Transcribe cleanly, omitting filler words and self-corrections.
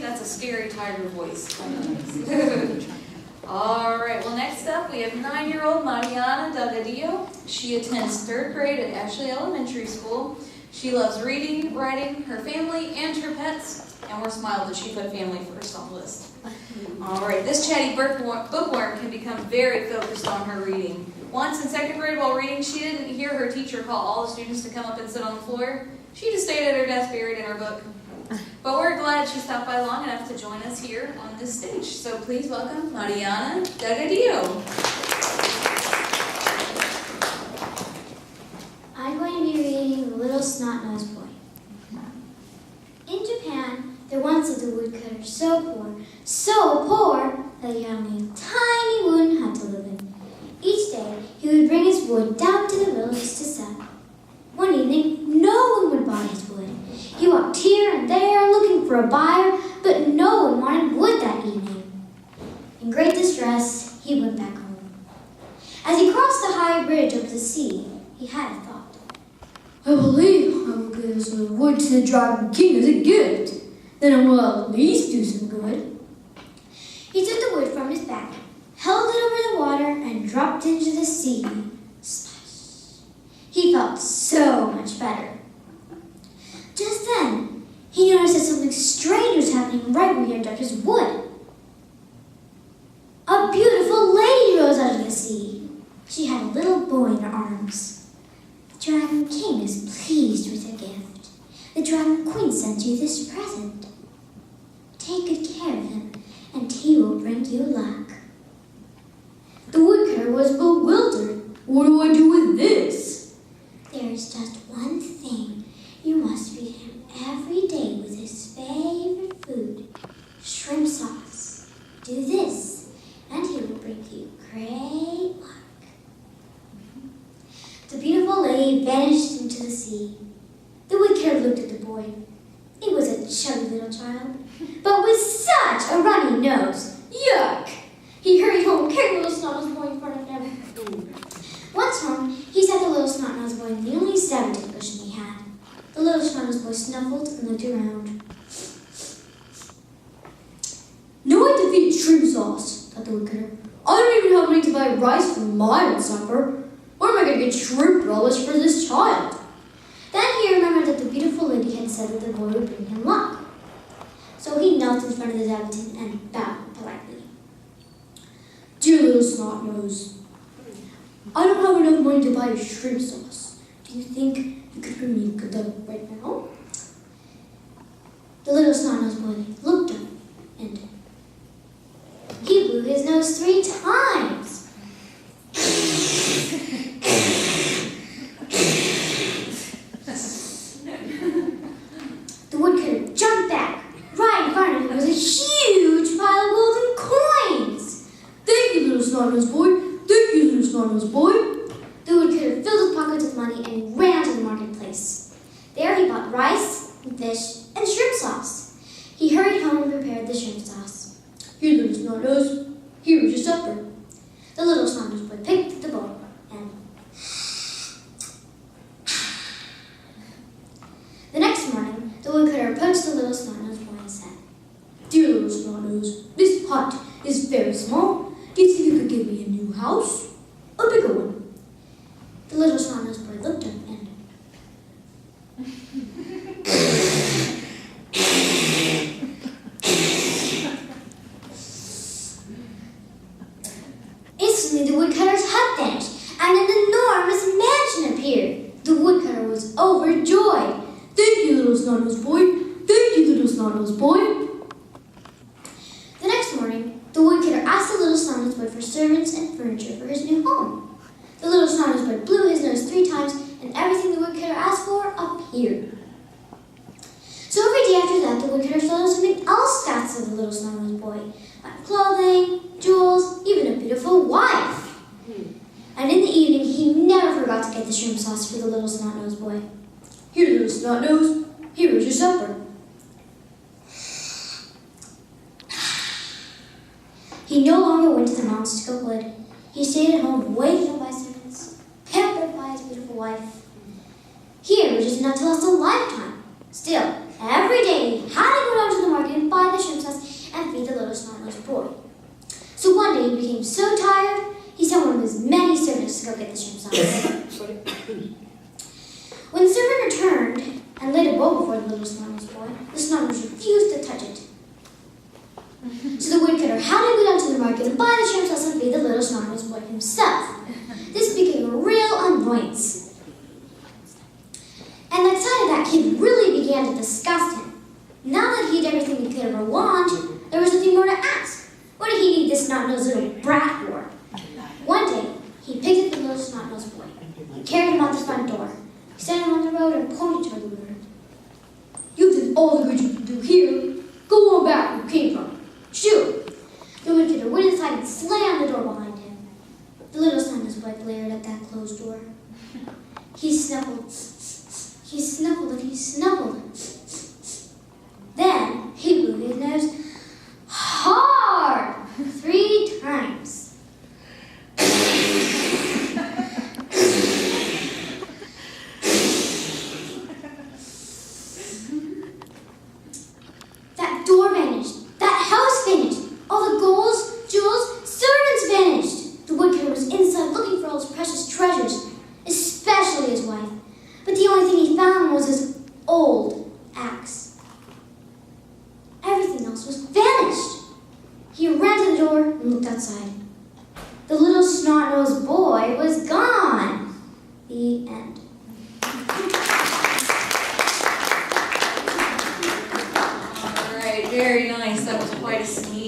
That's a scary tiger voice. All right, well, next up we have 9-year-old Mariana Delgadillo. She attends 3rd grade at Ashley Elementary School. She loves reading, writing, her family, and her pets. And we're smiled that she put family first on the list. All right, this chatty bookworm can become very focused on her reading. Once in 2nd grade while reading, she didn't hear her teacher call all the students to come up and sit on the floor. She just stayed at her desk buried in her book. But we're glad she stopped by long enough to join us here on this stage. So please welcome Mariana Delgadillo. I'm going to be reading The Little Snot-Nosed Boy. In Japan, there once lived a woodcutter so poor, that he had only a tiny wooden hut to live in. Each day, he would bring his wood down to the village to sell. One evening, no one would buy his wood. He walked here and there looking for a buyer, but no one wanted wood that evening. In great distress, he went back home. As he crossed the high bridge over the sea, he had a thought. I believe I will give this wood to the Dragon King as a gift. Then it will at least do some good. He took the wood from his bag, held it over the water, and dropped into the sea. Splash! He felt so much better. Just then, he noticed that something strange was happening right where he had dropped his wood. A beautiful lady rose out of the sea. She had a little boy in her arms. The Dragon King is pleased with her gift. The Dragon Queen sends you this present. Take good care of him, and he will bring you luck. The woodcutter was bewildered. What do I do with this? There is just one thing. You must feed him every day with his favorite food, shrimp sauce. Do this, and he will bring you great luck. The beautiful lady vanished into the sea. The woodcutter looked at the boy. He was a chubby little child, but with such a runny nose. Yuck! He hurried home, carried the little snot-nosed boy in front of him. Once home, he set the little snot-nosed boy in the only 7-tick cushion he had. The little snot-nosed boy snuffled and looked around. No way to feed shrimp sauce, thought the woodcutter. I don't even have money to buy rice for my own supper. Where am I going to get shrimp relish for this child? Then he remembered that the beautiful lady had said that the boy would bring him luck. So he knelt in front of the Zabuton and bowed politely. Dear little snot-nose, I don't have enough money to buy shrimp sauce. Do you think you could bring me good luck right now? The little snot-nosed boy looked up and he blew his nose 3 times. The woodcutter jumped back. Right in front of him was a huge pile of golden coins. Thank you, little snot-nosed boy. Thank you, little snot-nosed boy. The woodcutter filled his pockets with money and ran to the marketplace. There he bought rice, and fish, and shrimp sauce. He hurried home and prepared the shrimp sauce. Here, little snot-nose. Here is your supper. The little snot-nosed boy picked the bowl and... The next morning, the woodcutter approached the little snot-nosed boy and said, Dear little snot-nose, this hut is very small. Do you think you could give me a new house? A bigger one. The little snot-nosed boy looked up and... Instantly, the woodcutter's hut vanished, and an enormous mansion appeared. The woodcutter was overjoyed. Thank you, little snot-nosed boy. Thank you, little snot-nosed boy. The next morning, the woodcutter asked the little snot-nosed boy for servants and furniture for his new home. The little snot-nosed boy blew his nose 3 times, and everything the woodcutter asked for appeared. So every day after that, the woodcutter thought of something else to ask of the little snot-nosed boy, like clothing, jewels, even a beautiful wife. And in the evening, he never forgot to get the shrimp sauce for the little snot-nosed boy. Here, little snot-nose. Here is your supper. He no longer went to the mountains to go wood. He stayed at home, waited on by servants, pampered by his beautiful wife. Here, which is enough to last a lifetime. Still, every day he had to go down to the market and buy the shrimp So the woodcutter had to go down to the market and buy the shrimp sauce and feed the little snot-nosed boy himself. This became a real annoyance. And the sight of that kid really began to disgust him. Now that he had everything he could ever want, there was nothing more to ask. What did he need this snot-nosed little brat for? One day, he picked up the little snot-nosed boy and carried him out the front door. He set him on the road and pointed toward the river. You did all the good you can do here. Go on back where you came from. Shoo! The woodcutter went inside and slammed the door behind him. The little snot-nosed boy glared at that closed door. He snuffled. He snuffled and he snuffled. Then he blew his nose hard 3 times. That door vanished. That house vanished. All the golds, jewels, servants vanished. The woodcutter was inside looking for all his precious treasures, especially his wife. But the only thing he found was his old axe. Everything else was vanished. He ran to the door and looked outside. The little snot-nosed boy was gone. The end. All right, very nice. That was quite a scene.